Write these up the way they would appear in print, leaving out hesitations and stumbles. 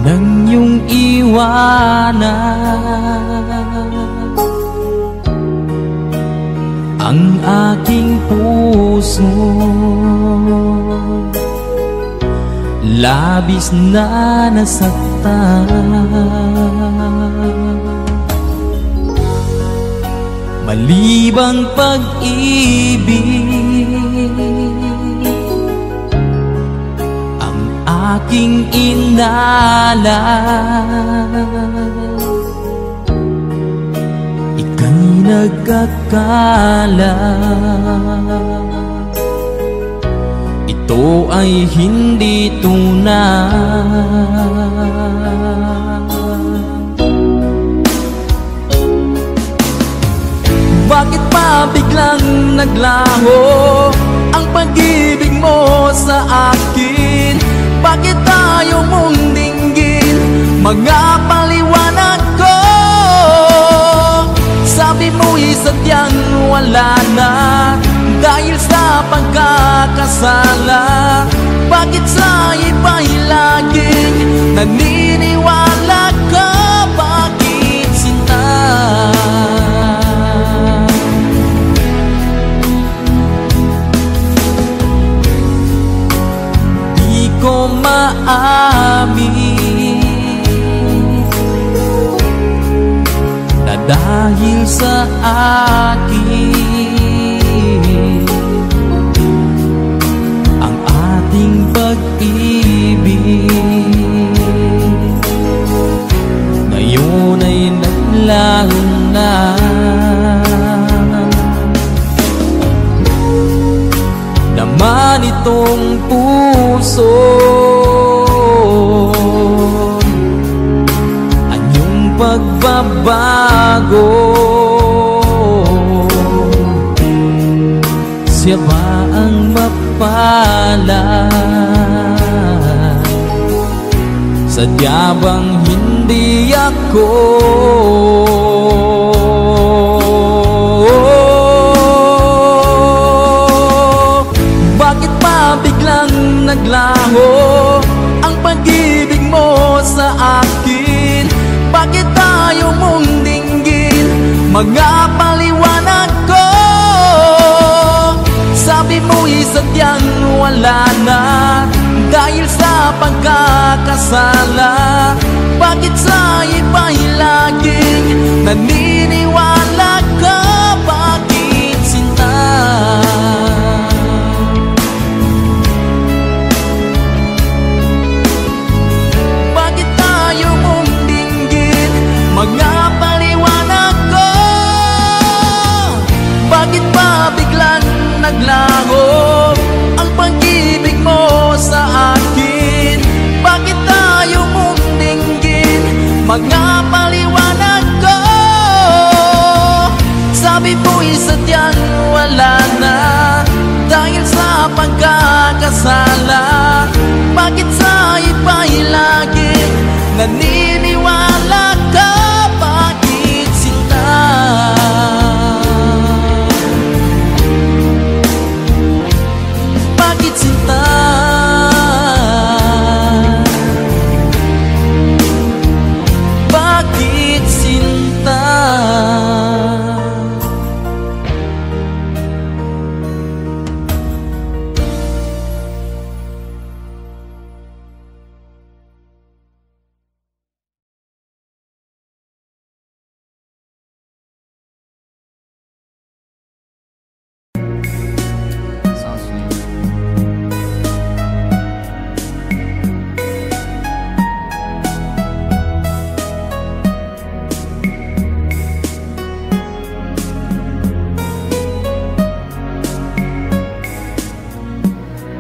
nang iyong iwanan ang aking puso. Labis na nasaktan, malibang pag-ibig ang aking inalan. Ika'y nagkakala ito ay hindi tunay. Bakit pa biglang naglaho ang pag-ibig mo sa akin? Bakit tayo mong dinggin mga paliwanag ko? Sabi mo'y sadyang wala na dahil sa pagkakasala. Bakit sa iba'y laging naniniwala ka? Bakit sinta? Di ko maamin na dahil sa akin ang ating pag-ibig ngayon ay naglaho na. Naman itong puso anyong pagbabago. Siya ba ang mapalad? Sadya bang hindi ako? Bakit pa biglang naglaho ang pag-ibig mo sa akin? Bakit tayo mong dinggin mga paliwanag ko? Sabi mo'y sadyang wala na dahil sa pagkakasala. Bakit sa iba'y laging naniniwala ka? Bakit sinta? Bakit tayo mong dinggin mga paliwanag ko? Bakit pa biglang naglaho ang pag-ibig mo sa akin? Bakit tayo mong dinggin mga paliwanag ko? Sabi mo'y sadyang wala na dahil sa pagkakasala. Bakit sa iba'y laging naniniwala ka? Bakit sinta? Bakit sinta? Bakit sinta?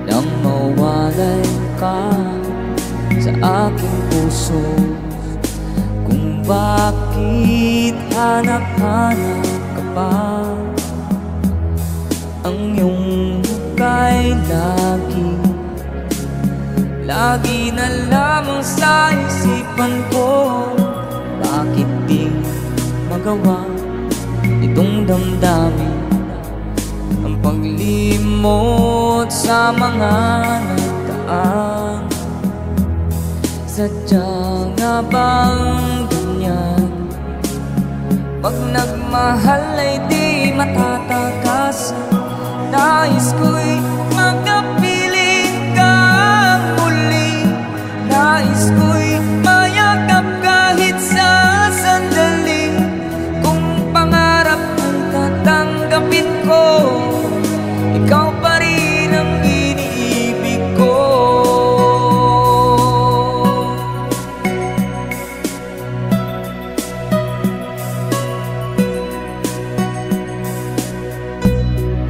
Nang mawalay ka sa aking puso, kung bakit hanap-hanap ka pa, ang iyong muka'y lagi na lamang sa isipan ko. Bakit di magawa itong damdamin ang paglimot sa mga nagdaan? Sadya nga bang ganyan? Pag nagmahal ay di matatakasan. Nais ko'y makapiling kang muli. Nais ko'y mayakap kahit sa sandali. Kung pangarap ang tatanggapin ko, ikaw pa rin ang iniibig ko.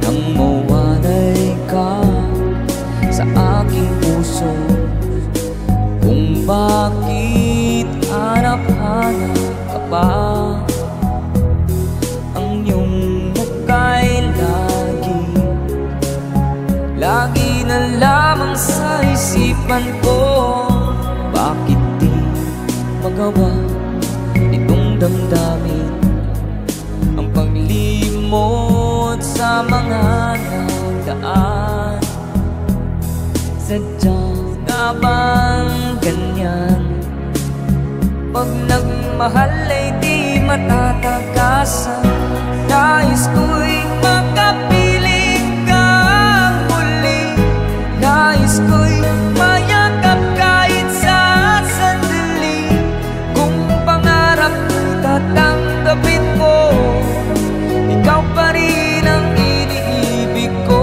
Nang mawalay ka sa aking puso, kung bakit hanap-hanap ka pa, ang iyong mukha'y lagi na lamang sa isipan ko. Bakit di magawa nitong damdamin ang paglimot sa mga nagdaan? Sadya nga bang ganyan? Pag nagmahal ay di matatakasan. Nais ko'y makapiling kang muli. Nais ko'y mayakap kahit sa sandali. Kung pangarap tatanggapin ko, ikaw pa rin ang iniibig ko.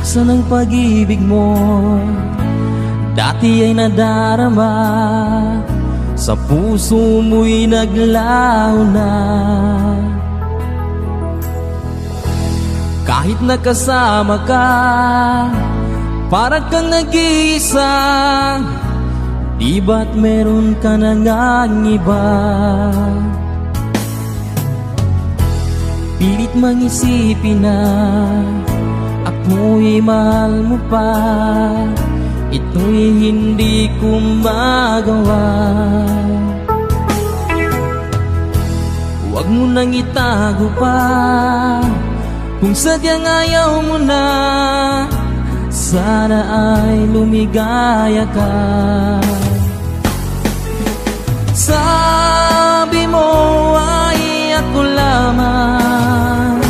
Nasaan ang pag-ibig mo? Dati ay nadarama, sa puso mo'y naglaho na. Kahit nakasama ka, parang kang nag-iisa. Di ba't meron ka na ngang iba? Pilit mang isipin na ako'y mahal mo pa. Ito'y hindi ko magawa. Huwag mo nang itago pa kung sadyang ayaw mo na. Sana ay lumigaya ka. Sabi mo ay ako lamang,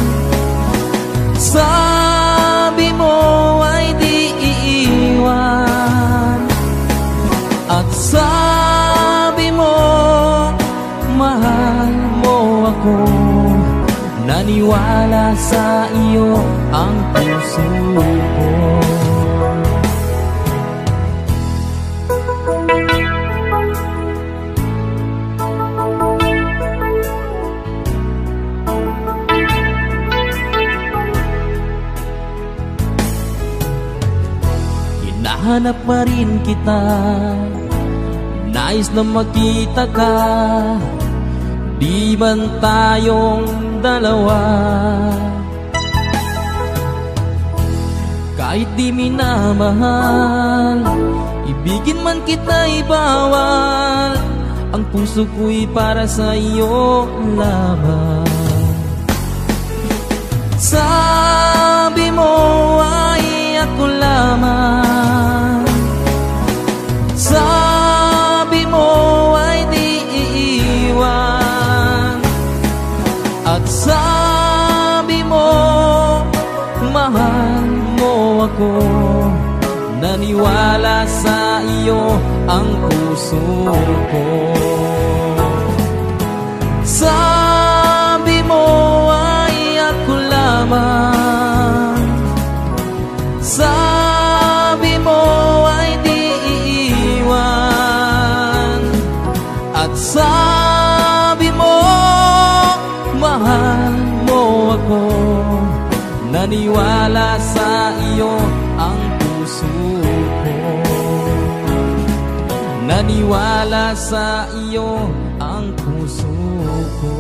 sabi mo ay di iiwan, at sabi mo mahal mo ako. Naniwala sa iyo ang puso ko. Hinahanap pa rin kita, nais na makita ka. Di man tayong dalawa, kahit di minamahal, ibigin man kita'y bawal. Ang puso ko'y para sa iyo lamang. Sabi mo ay ako lamang, sabi mo ay di iiwan, at sabi mo mahal mo ako. Naniwala sa iyo ang puso ko. Sabi mo ay ako lamang, sabi mo ay di iiwan, at sabi mo mahal mo ako. Naniwala sa iyo ang puso ko. Naniwala sa iyo ang puso ko.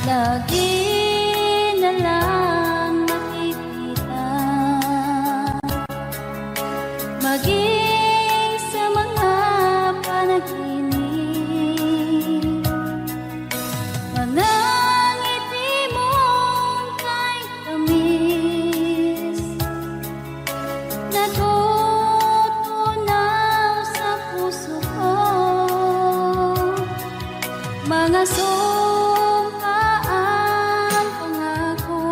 Lagi na lang makikita, maging sa mga panaginip, mga ngiti mong kahit tamis, natutunaw sa puso ko, mga sumpaang pangako.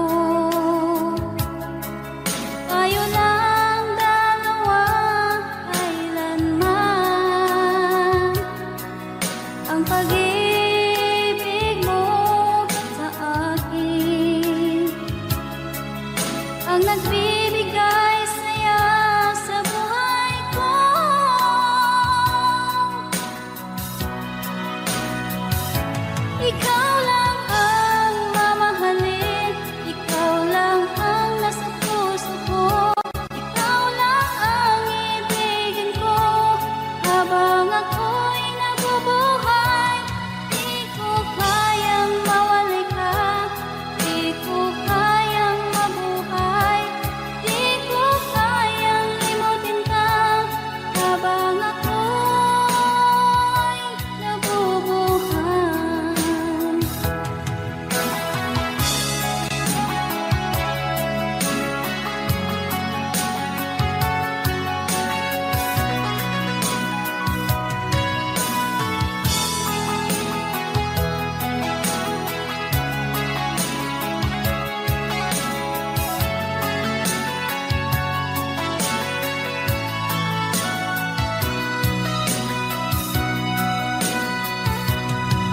Tayo lang dalawa kailanman, ang pag-ibig mo sa akin ang nagbibigay saya sa buhay ko. Ikaw lang ang mamahalin, ikaw lang ang nasa puso ko, ikaw lang ang ibigin ko habang ako'y nabubuhay. Di ko kayang mawalay ka, di ko kayang mabuhay, di ko kayang limutin ka habang ako'y nabubuhay.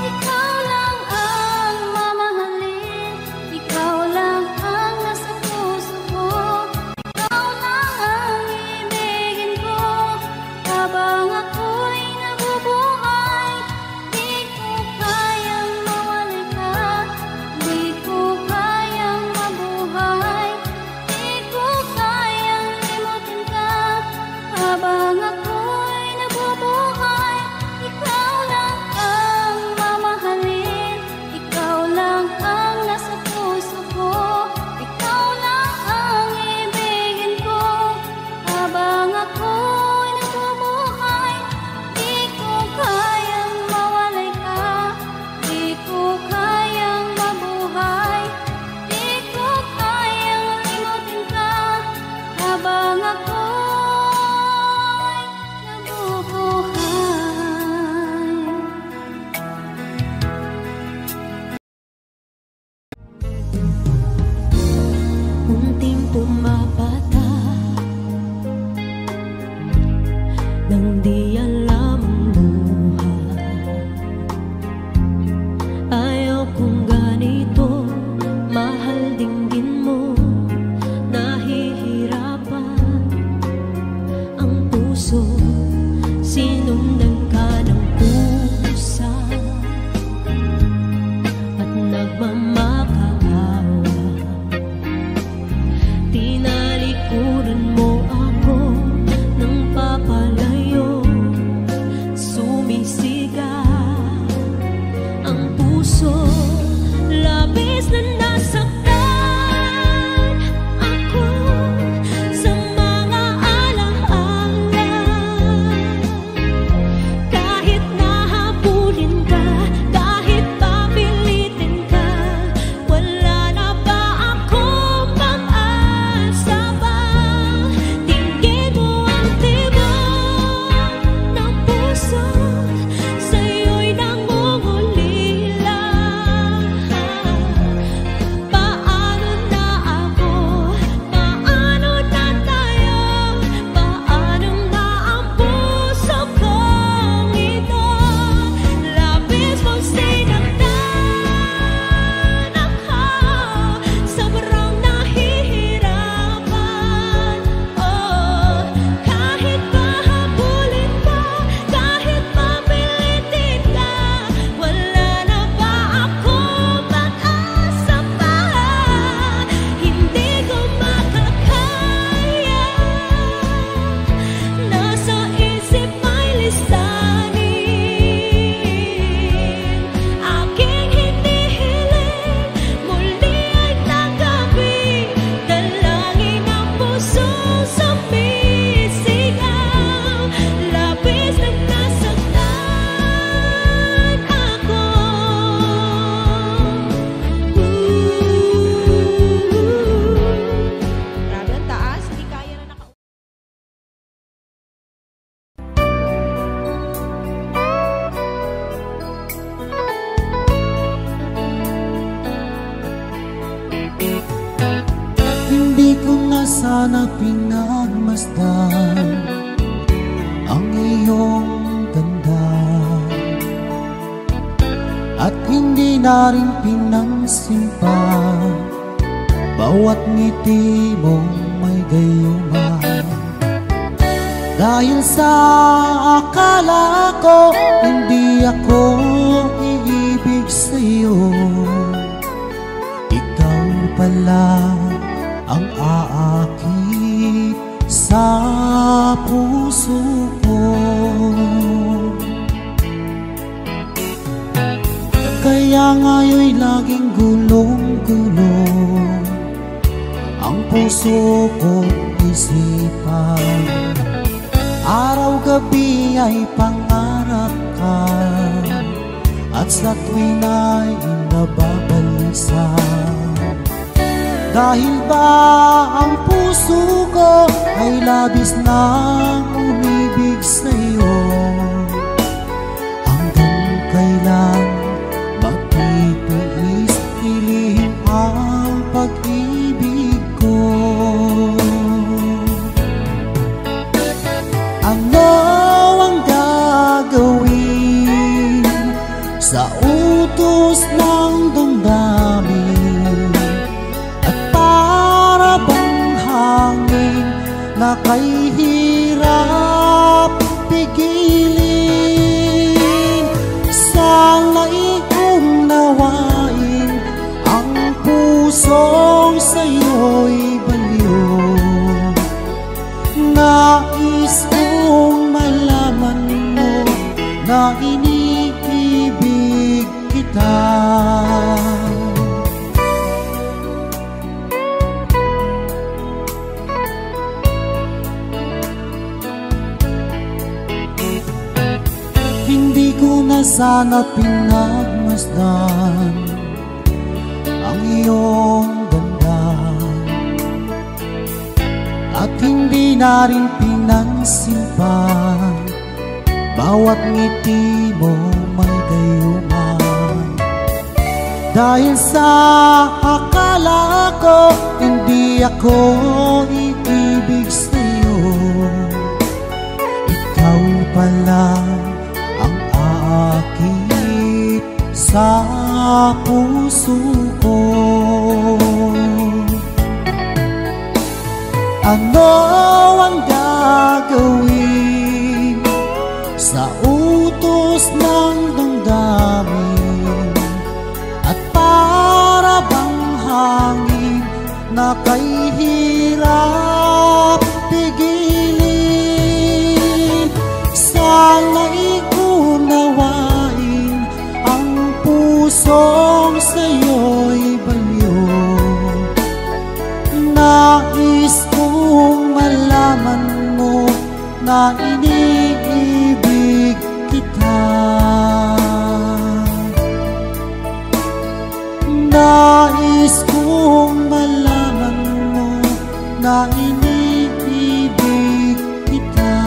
Ikaw lang ang mamahalin, ikaw lang ang nasa puso ko, ikaw lang ang ibigin ko habang ako'y nabubuhay. Di ko kayang mawalay ka, di ko kayang mabuhay, di ko kayang limutin ka habang ako'y nabubuhay. Ikaw lang ang mamahalin, ikaw lang ang nasa puso ko, ikaw lang ang ibigin ko habang ako'y nabubuhay. Di ko kayang mawalay ka, di ko kayang mabuhay, di ko kayang limutin ka habang ako'y nabubuhay. Unting pumapata nang di alam ang buhay. Ayaw kong ganito, mahal dinggin mo, nahihirapan ang puso. Sinundan ka ng pusa at nagmamakaawa. Tinalikuran mo ako ng papalayo, sumisigaw ang puso. Labis na nasaktan ako sa mga alaala. Kahit nahabulin ka, kahit papilitin ka, wala na ba akong pag-asa ba? Tingin mo ang tibok ng puso, sa'yo'y nangungulila. sana pinagmasdan ang iyong ganda, at hindi na rin pinansimpa bawat ngiti mong may gayuma. Dahil sa akala ko hindi ako iibig sa'yo, ikaw pala ang aakit sa puso ko. Kaya nga'yo'y laging gulong-gulong ang puso ko't isipan. Araw-gabi ay pangarap ka, at sa tuwin ay nababalisa. Dahil ba ang puso ko ay labis na umibig sa'yo? Hanggang kailan magtitiis ilihim ang pag-ibig ko? Ano ang gagawin sa utos ng damdamin, at para bang hangin na kay hirap pigilin? Sana'y unawain ang pusong sa'yo'y baliw. Nais kong malaman mo na iniibig kita. Hindi ko na sana pinagmasdan ang iyong ganda, at hindi na rin pinansimpa bawat ngiti mo may gayuma. Dahil sa akala ko hindi ako iibig sa'yo, ikaw pala ang aakit sa puso ko. Ano ang gagawin sa utos ng damdamin, at para bang hangin na kay hirap pigilin? Sana'y unawain ang pusong sa'yo'y baliw. Nais kong malaman mo na iniibig kita. Nais kong malaman mo na iniibig kita.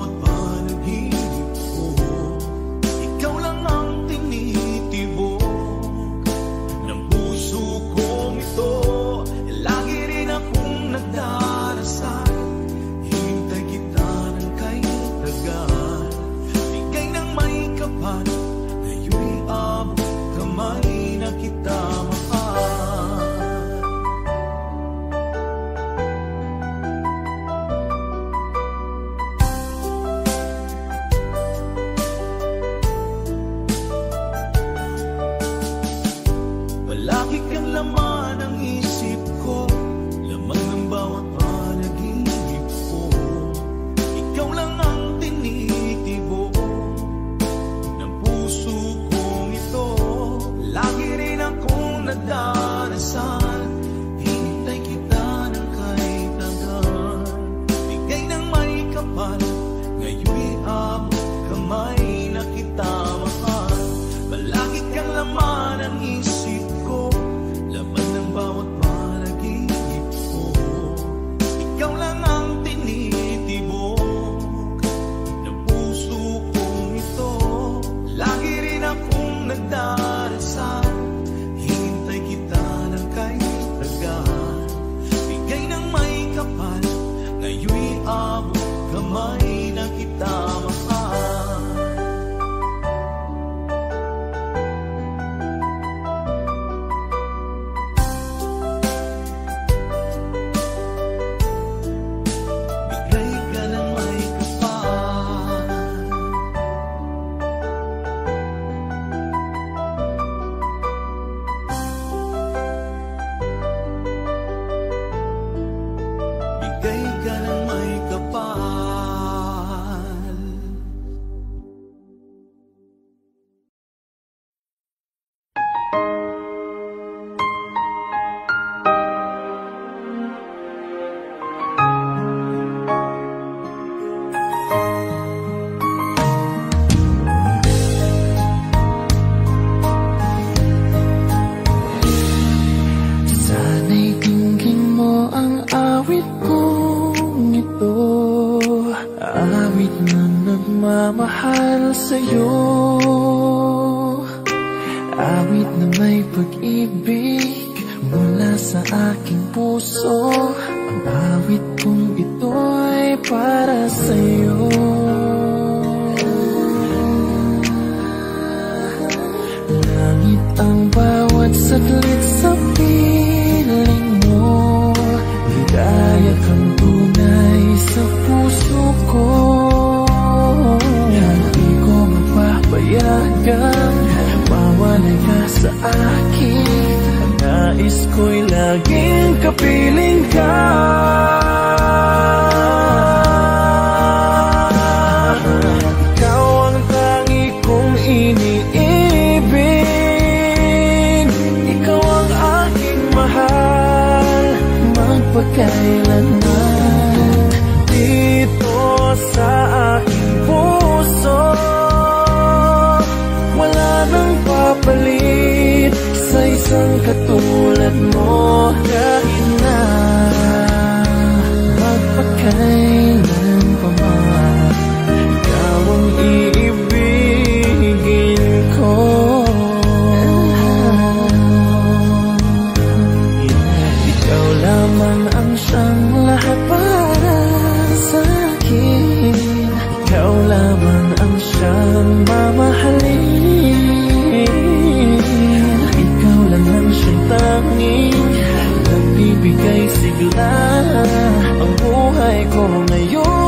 bawat panaginip ko. Ikaw lang ang tinitibok ng puso kong ito. Lagi rin akong nagdarasal, hintay kita ng kay tagal. Bigay ng may kapal, ngayon'y abot kamay na kita mahal. Palagi kang laman ng isip ko, laman ng bawat panaginip ko. Ikaw lang ang tinitibok ng puso kong ito. Lagi rin akong nagdarasal, hintay kita ng kay tagal. Bigay ng may kapal, ngayon'y abot kamay na kita mahal. Palagi kang laman ng isip ko, laman ng bawat panaginip ko. Ikaw lang ang tinitibok ng puso kong ito. Lagi rin akong nagdarasal, hintay kita ng kay tagal. Bigay ng may kapal, ngayon'y abot kamay na kita mahal. Bigay ka ng may kapal. Bigay ka ng may kapal. Sana'y dinggin mo ang awit kong ito, awit na nagmamahal sa'yo, awit na may pag-ibig mula sa aking puso. Ang awit kong ito ay para sa'yo. Langit ang bawat saglit sa piling mo, ligaya kang tunay sa puso ko. Hindi ko mapapayagan mawalay ka sa akin. Ang nais ko'y laging kapiling ka. Ikaw ang tangi kong iniibig, ikaw ang aking mahal magpakailanman. Dito sa aking puso, wala nang papalit sa isang katulad mo. Kahit na magpakailan pa man, ikaw ang iibigin ko. Ikaw lamang ang siyang lahat para sa akin. Ikaw lamang ang siyang mamahalin. Ikaw lang ang siyang tanging nagbibigay sigla. Ang buhay ko ngayon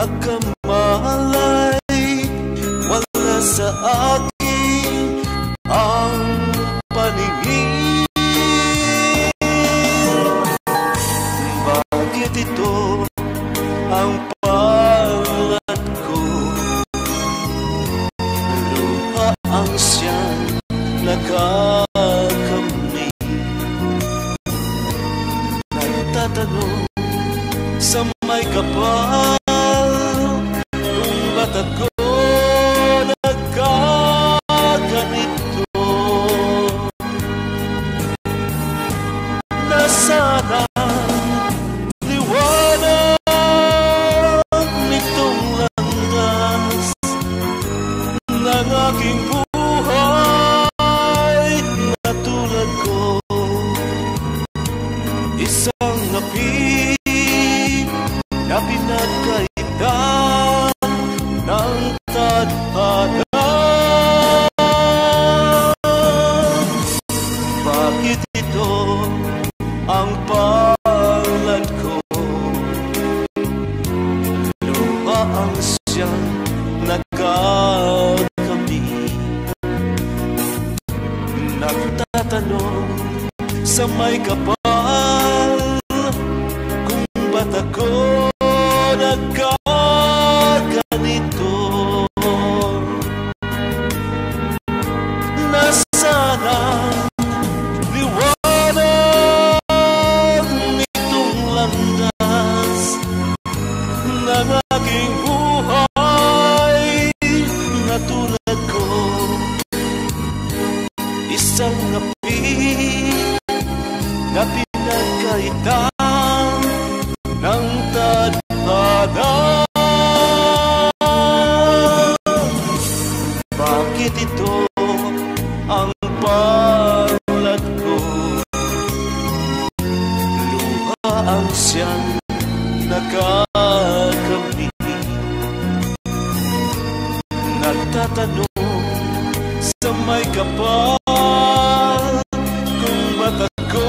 magkamalay, wala sa akin ang paningin. Bakit ito ang palad ko? Luha ang siyang nagkakamay. Nagtatanong sa may kapal kung ba't ako nagkaganito. Nasaan ang liwanag nitong landas ng aking buhay na tulad ko? Isang api na pinagkaitan ng tadhana. Bakit ito ang palad ko? Luha ang siyang nagkakamay. Nagtatanong sa may kapal kung ba't ako nagkaganito. Nasaan ang liwanag nitong landas ng aking buhay na tulad ko? Isang api na pinagkaitan ng tadhana. Bakit ito ang palad ko? Luha ang siyang nagkakamay. Nagtatanong sa may kapal kung ba't ako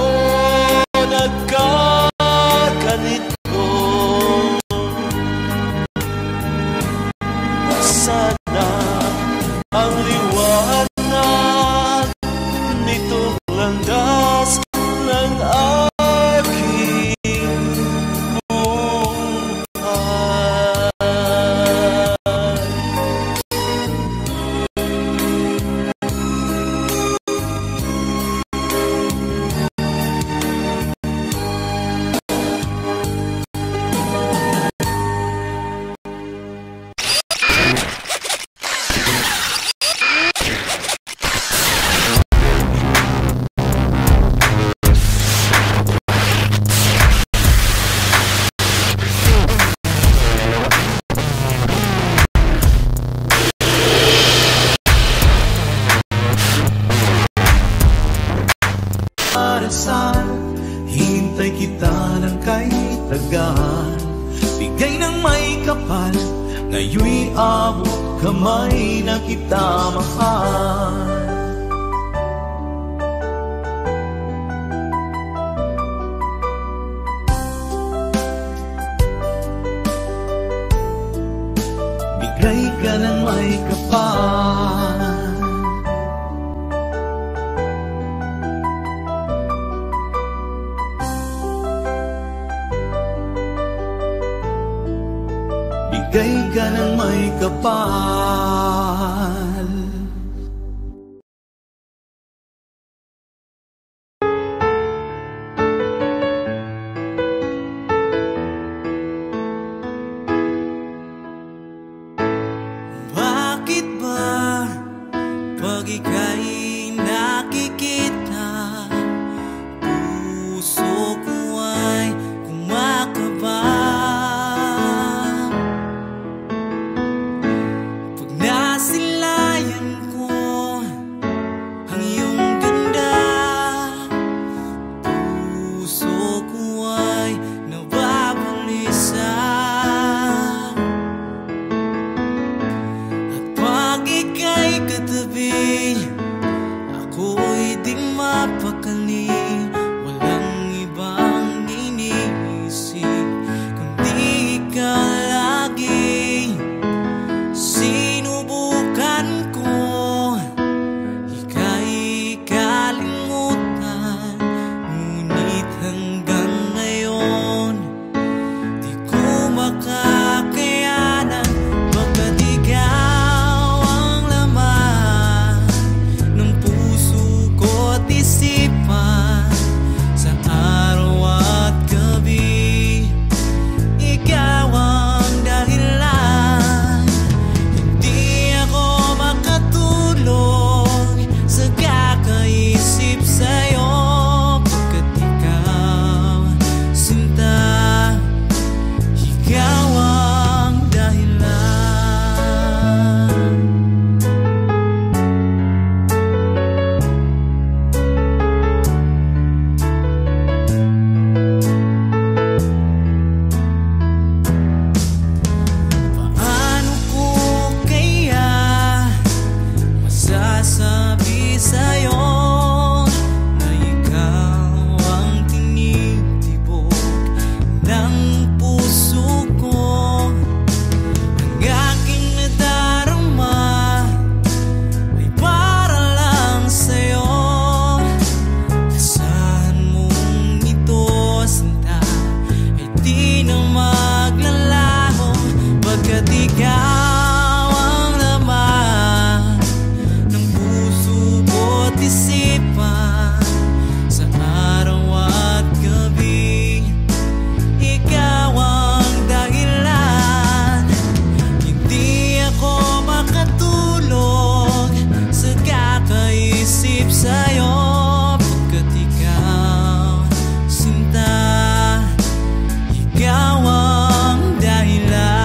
nagkaganito. Nasaan ang liwanag nitong landas ng aking buhay? Hintay kita ng kay tagal, bigay ng may kapal, ngayon'y abot kamay na kita mahal. Bigay ka ng may kapal, bigay ka ng may kapal. Bakit ba pag ika'y nakikita, puso ko ay kumakaba? Sila ikaw ang laman ng puso ko't isipan. Sa araw at gabi, ikaw ang dahilan. Hindi ako makatulog sa kakaisip sa'yo, pagkat ikaw, sinta, ikaw ang dahilan.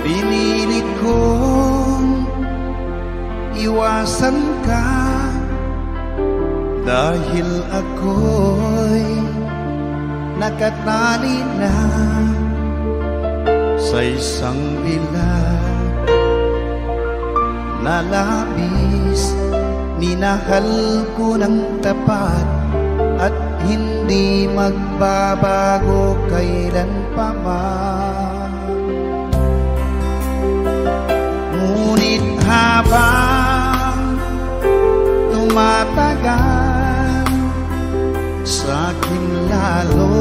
Pinilit kong iwasan ka dahil ako'y nakatali na sa isang dilag na labis. Minahal ko ng tapat at hindi magbabago kailan pa man. Ngunit habang tumatagal, sa'kin lalo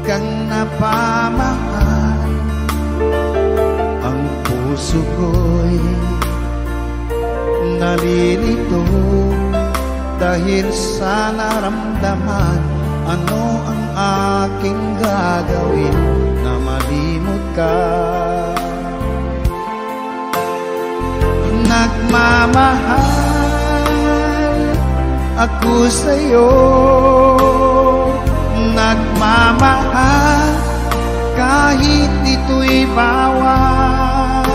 kang napamahal. Ang puso ko'y nalilito dahil sa naramdaman. Ano ang aking gagawin na malimot ka? Nagmamahal ako sa'yo, nagmamahal kahit ito'y bawal.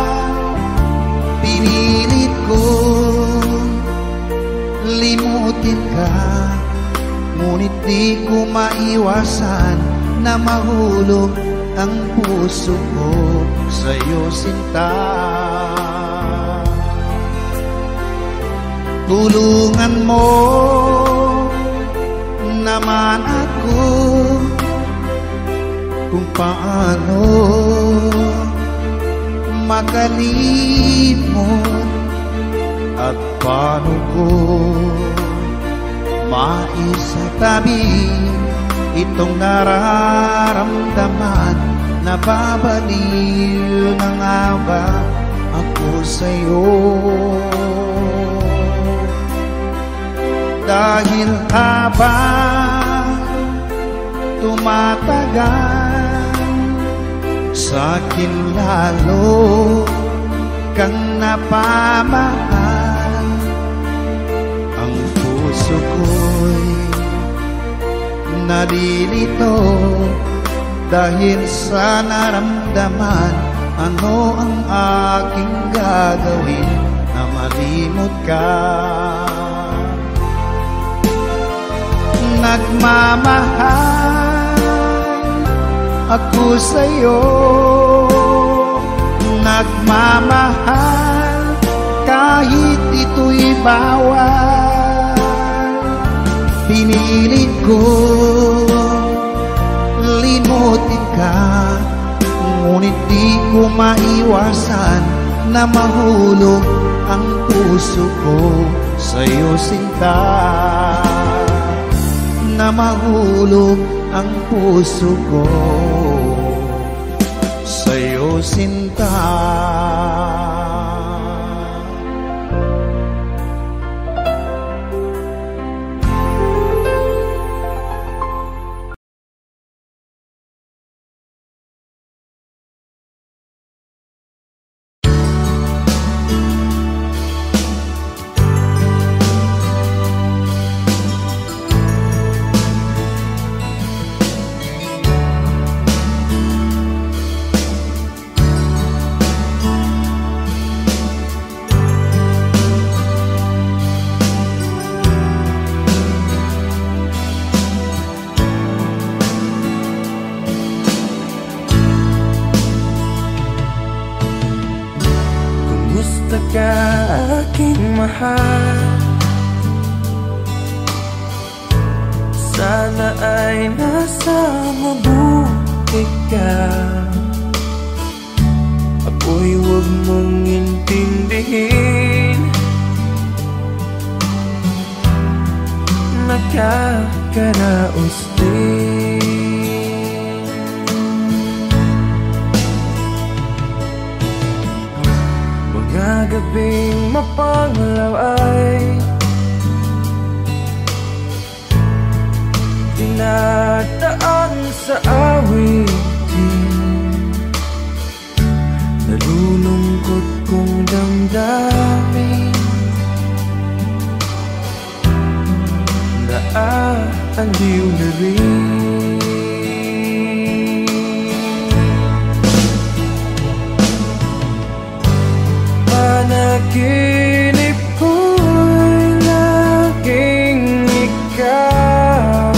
Pinilit ko limutin ka, ngunit di ko maiwasan na mahulog ang puso ko sa'yo, sinta. Tulungan mo naman ako kung paano makalimot at paano ko maisatabi itong nararamdaman Nababaliw na nga ba ako sa'yo? Dahil habang tumatagal, sa'kin lalo kang napamahal. Ang puso ko'y nalilito dahil sa naramdaman. Ano ang aking gagawin na malimot ka? Nagmamahal ako sa'yo, nagmamahal kahit ito'y bawal. Pinilit ko limutin ka, ngunit di ko maiwasan na mahulog ang puso ko sa'yo, sinta. Na mahulog ang puso ko sa'yo, sinta. Sana ay nasa mabuti ka. Ako'y huwag mong intindihin, nakakaraos din. Mga gabing mapanglaw ay dinadaan sa awitin, nalulungkot kong damdamin, naaaliw na rin. Panaginip ko'y laging ikaw,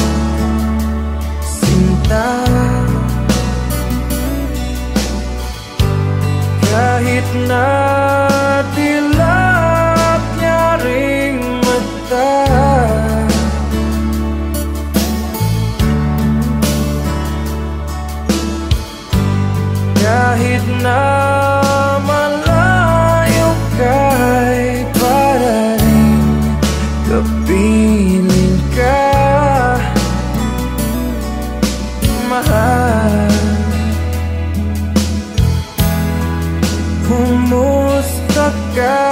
kahit na dilap niya ring mata. Kahit na malayo ka'y para rin kapiling ka, mahal. Kumusta ka?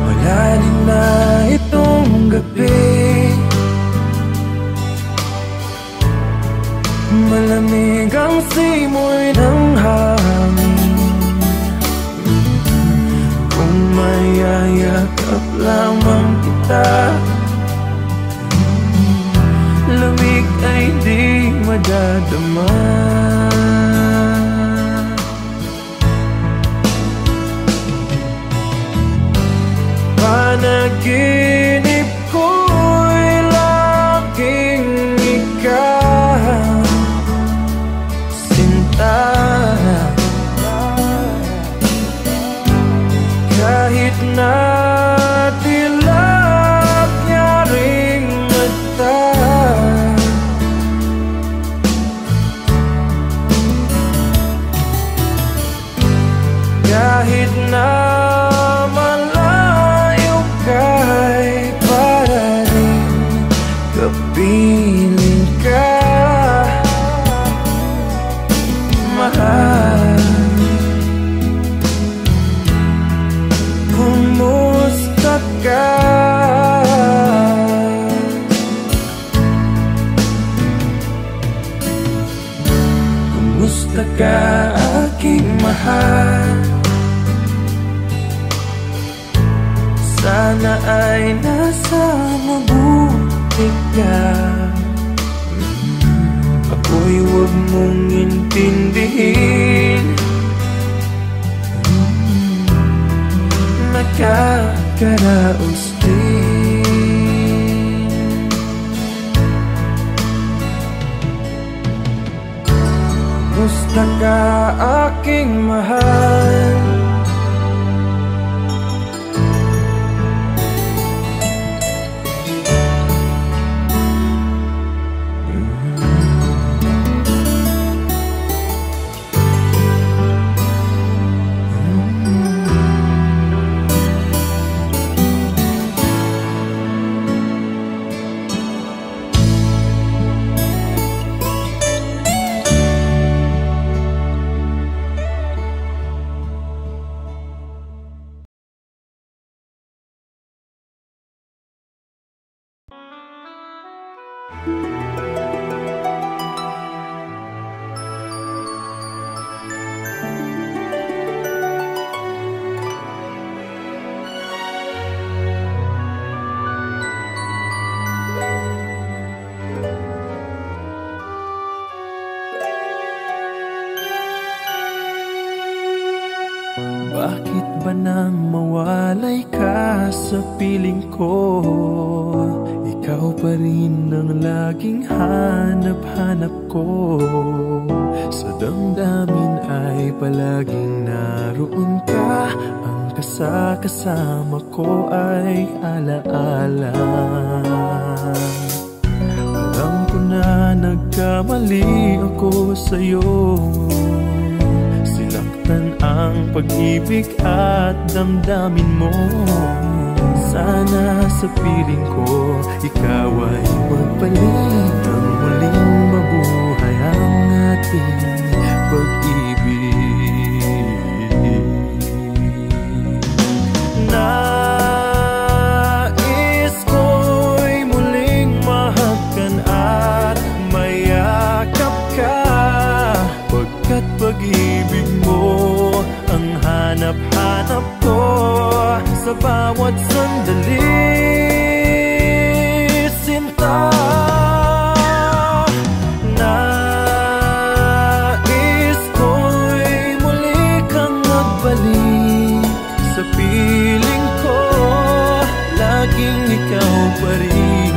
Wala din na itong gabi, malamig ang simoy ng hangin. Kung mayayakap lamang kita, lamig ay di madadama. Panaginip ko'y laging ikaw, sinta. Kahit na dilap niya ring mata, kapiling ka, mahal. Kumusta ka? Kumusta ka, aking mahal? Sana ay nasa mabuti ka. Ako'y huwag mong intindihin, nakakaraos din. Kumusta ka, aking mahal? Bakit ba nang mawalay ka sa piling ko? Ikaw pa rin ang laging hanap-hanap ko. Sa damdamin ay palaging naroon ka. Ang kasama ko ay alaala. Alam ko na nagkamali ako sa'yo. Ang pag-ibig at damdamin mo. Sana sa piling ko ikaw ay magbalik. Ang muling mabuhay ang ating pag-ibig. Nais ko'y muling mahagkan at mayakap ka, pagkat pag-ibig mo ang hanap-hanap ko sa bawat sandali, sinta. Nais ko'y muli kang magbalik sa piling ko. Laging ikaw pa rin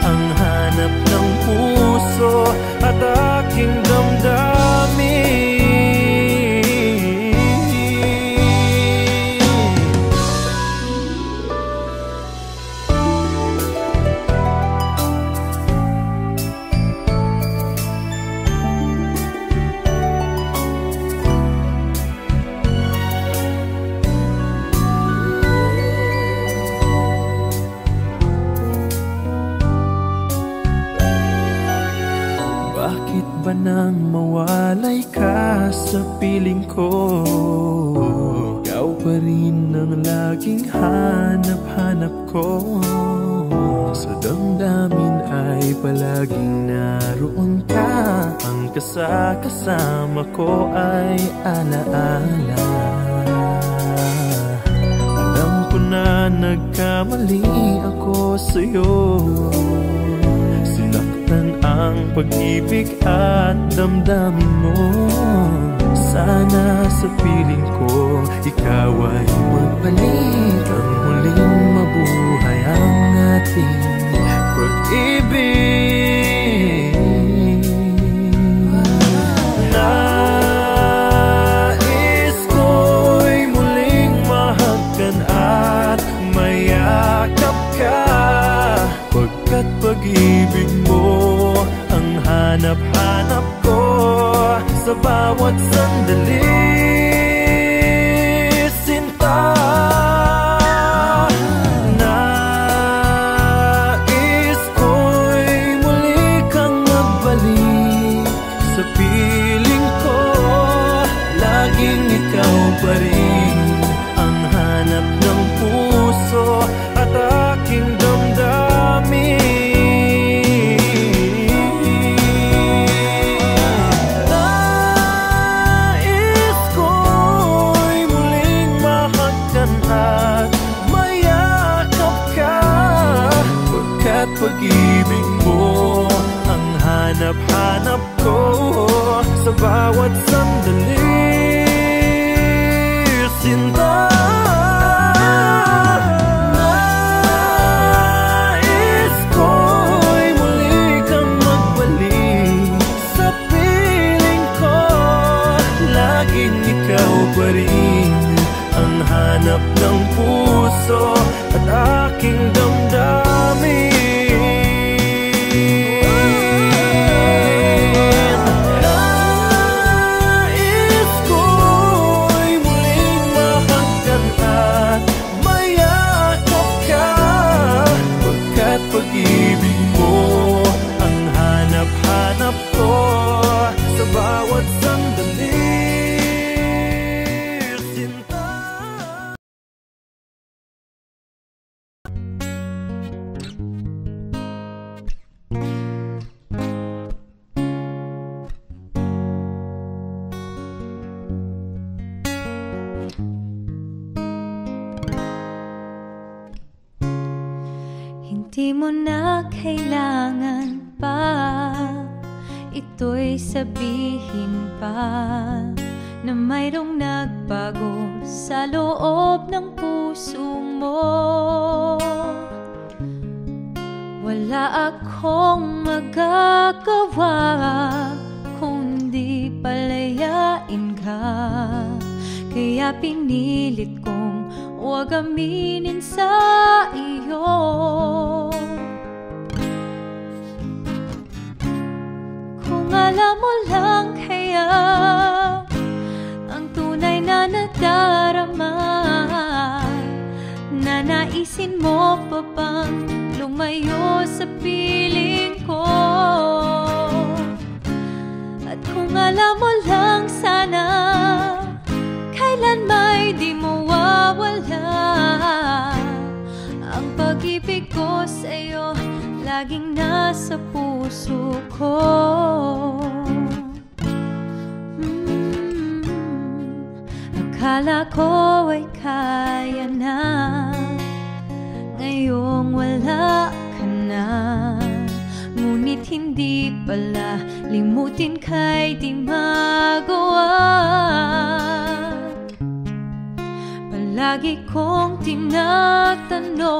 ang hanap ng puso at aking damdamin. Bakit ba nang mawalay ka sa piling ko? Ikaw pa rin ang laging hanap-hanap ko. Sa damdamin ay palaging naroon ka. Ang kasama ko ay alaala. Alam ko na nagkamali ako sa'yo. Ang pag-ibig at damdamin mo. Sana sa piling ko ikaw ay magbalik. Ang muling mabuhay ang ating pag-ibig. Nais ko'y muling mahagkan at mayakap ka, pagkat pag-ibig mo ang hanap-hanap ko sa bawat sandali, sinta. Nais ko'y pag-ibig mo ang hanap-hanap ko sa bawat sandali. Sinta, nais ko'y muli kang magbalik sa piling ko. Laging ikaw pa rin ang hanap ng puso at aking damdamin. Nais ko'y muling mahagkan at mayakap ka, pagkat pag-ibig mo ang hanap-hanap ko sa bawat sandali. Hindi mo na kailangan pa ito'y sabihin pa na mayroong nagbago sa loob ng puso mo. Wala akong magagawa kundi palayain ka, kaya pinilit kong huwag aminin sa iyo. Kung alam mo lang kaya ang tunay na nadarama, nanaisin mo pa bang lumayo sa piling ko? At kung alam mo lang sana kailan may di mawawala ang pag-ibig ko sa'yo, laging nasa puso ko. Akala ko ay kaya na, ngayong wala ka na. Ngunit hindi pala, limutin ka'y di magawa. Palagi kong tinatanong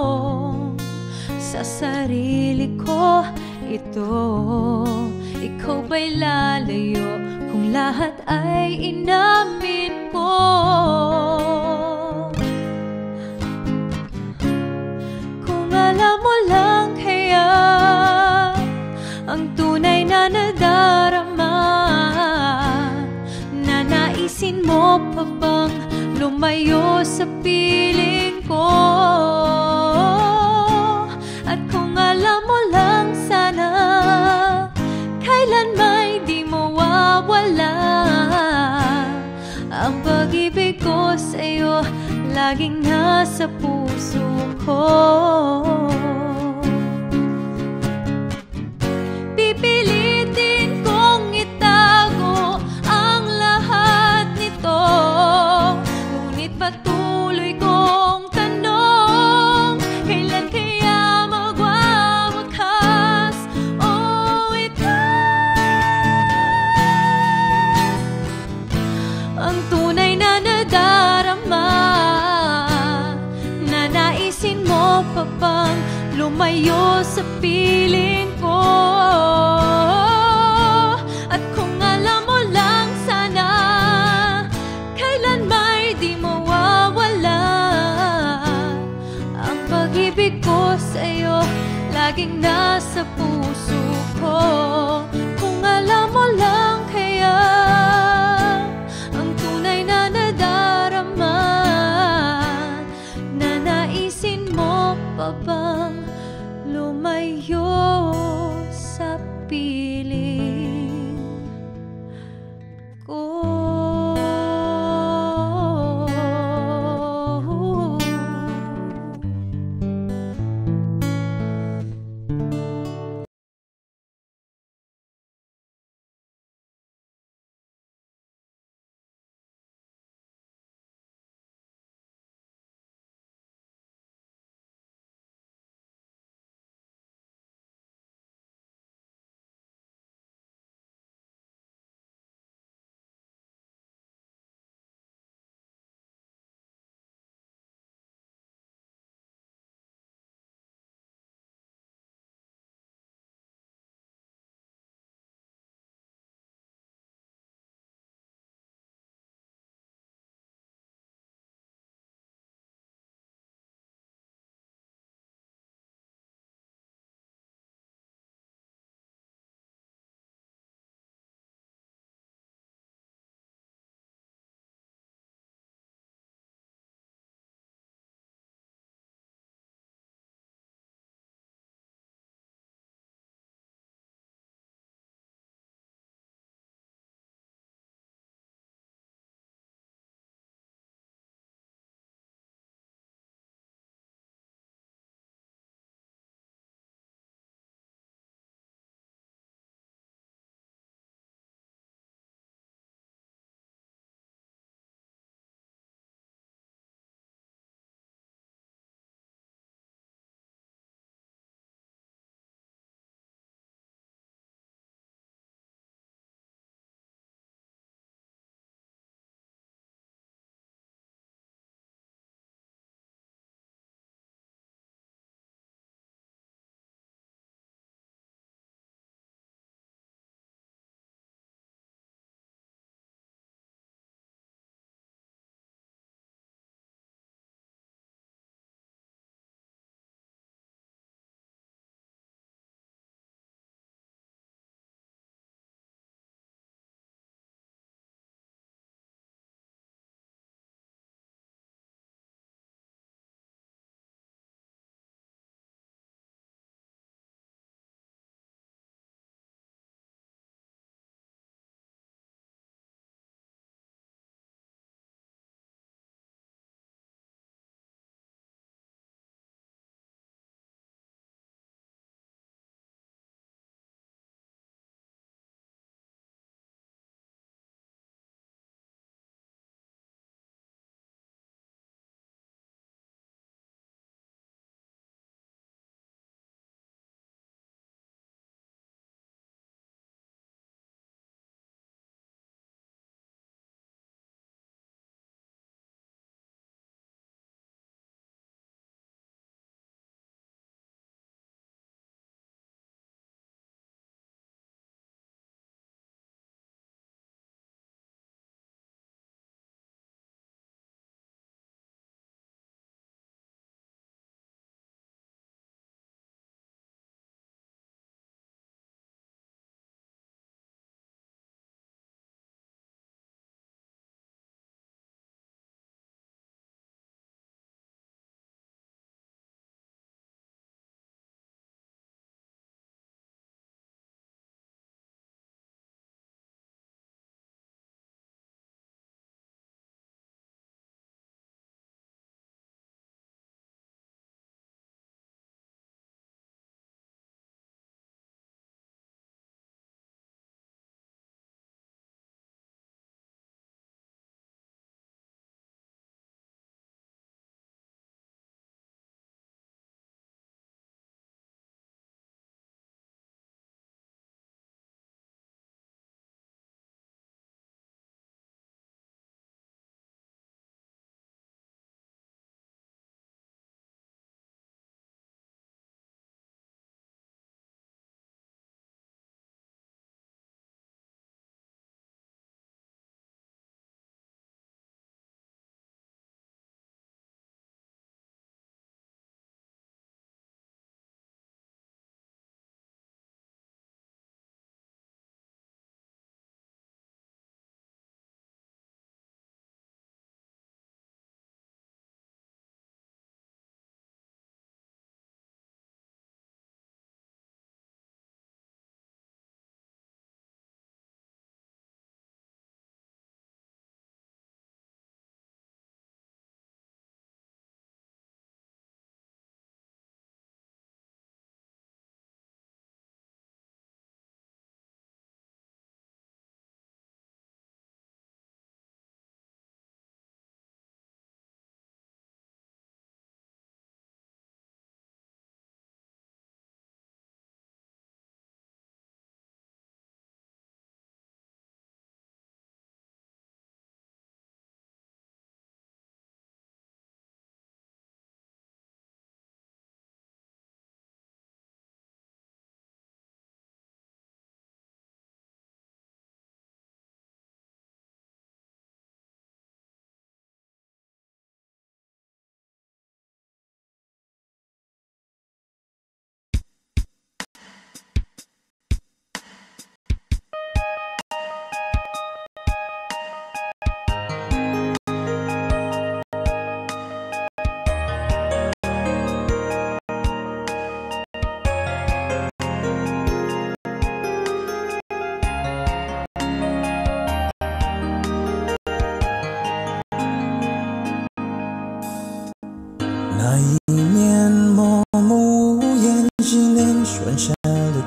sa sarili ko ito, ikaw ba'y lalayo kung lahat ay inamin ko? Kung alam mo lang kaya ang tunay na nadarama, nanaisin mo pa bang lumayo sa piling ko? At kung alam mo lang sana kailan may di mawawala ang pag-ibig ko sa'yo, laging nasa puso ko. Pipilitin kong itago ang lahat nito, ngunit patuloy kong tanong, kailan kaya magwawakas? Oh, ang tunay na nadarama, nanaisin mo pa bang lumayo sa piling ko? At kung alam mo lang sana kailan may di mawawala ang pag-ibig ko sa'yo, laging nasa puso ko. Kung alam mo lang kaya ang tunay na nadarama, nanaisin mo pa bang lumayo sa piling ko?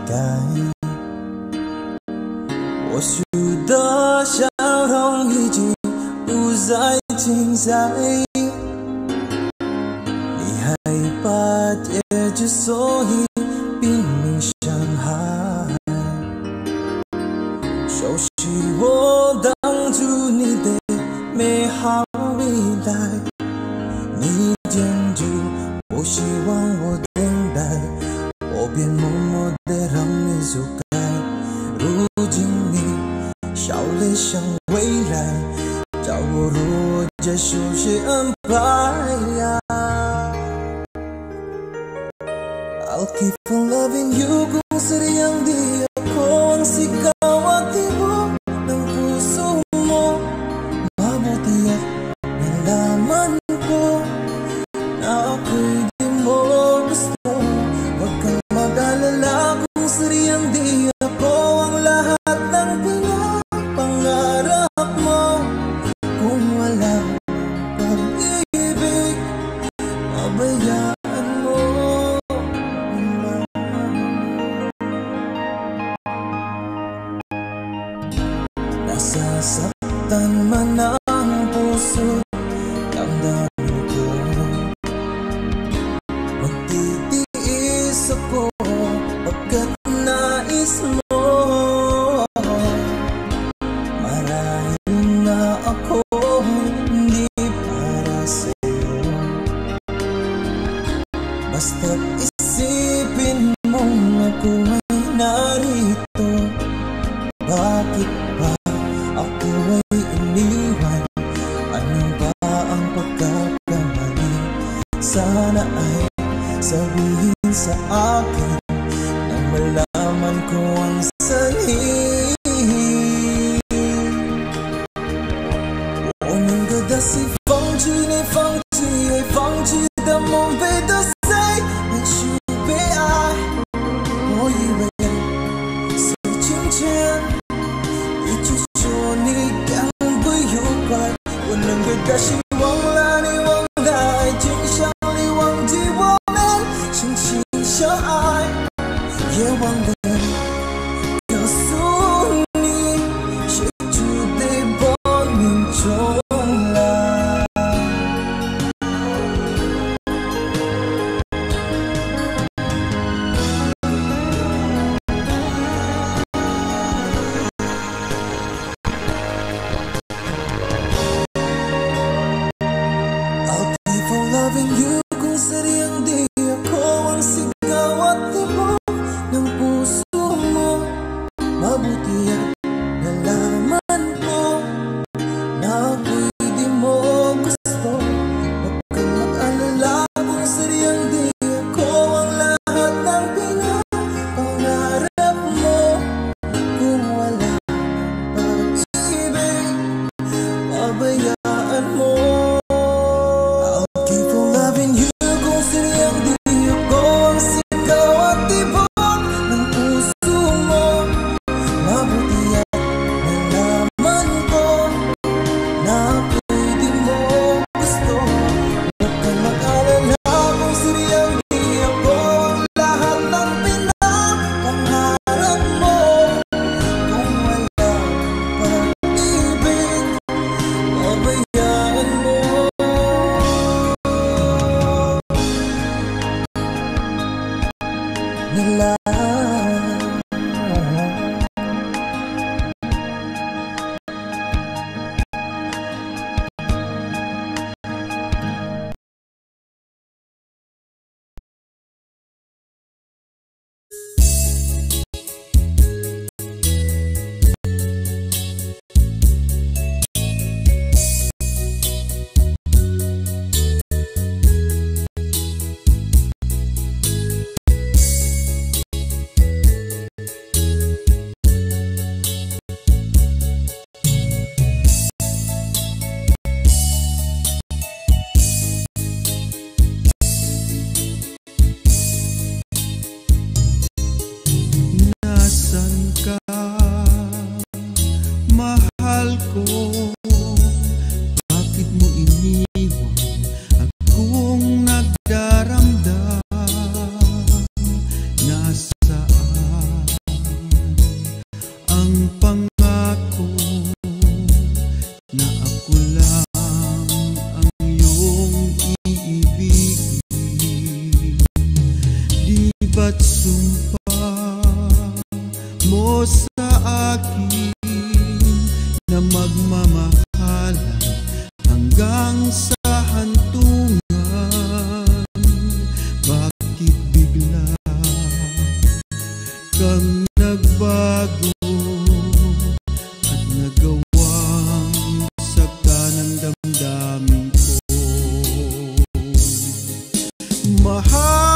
待。或许的笑容已经不再精彩，你害怕结局，所以拼命伤害。熟悉我当初你的美好未来，你坚决不希望我等待，我便默默地让你走开。如今你笑脸向未来，叫我如何接受谁安排？I'll keep on loving you kung sadyang di ako ang sigaw at tibok ng puso mo. Mabuti at nalaman ko na ako'y di mo gusto. Huwag kang mag-alala kung sadyang di ako ang lahat ng pinapangarap mo. Kung wala pag-ibig, pabayaan mo. Nasasaktan man ang puso, damdamin ko magtitiis ako pagkat nais mo. Marahil na ako hindi para sa'yo, basta't isipin mong ako ay narito. Bakit ba ako ay iniwan? Ano ba ang pagkakamali? Sana ay sabihin sa akin nang malaman ko ang sanhi. 我宁可的是放弃你，放弃爱，放弃的梦被打碎，也许被爱。我以为是今天一直说你感不愉快，我宁可的希望让你忘了爱情，想你忘记我们深情相爱，也忘了告诉你谁注定不能重来。ang pangako na ako lang ang iyong iibigin. Di ba't sumpa mo sa akin na magmamahalan hanggang sa hantungan? Bakit bigla kang nagbago at nagawang sakta ng damdamin ko? Mahal,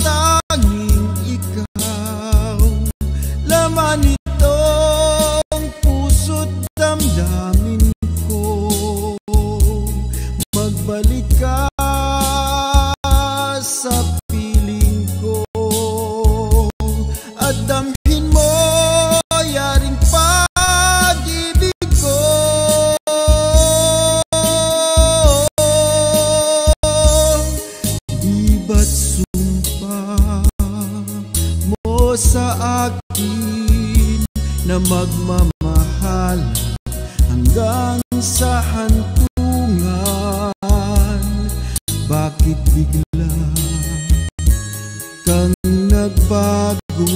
tanging ikaw, laman itong puso't damdamin ko. Magbalik ka sa piling ko at damhin mo yaring pag-ibig ko. Di ba't sumpa mo sa akin na magmamahal hanggang sa hantungan? Bakit bigla kang nagbago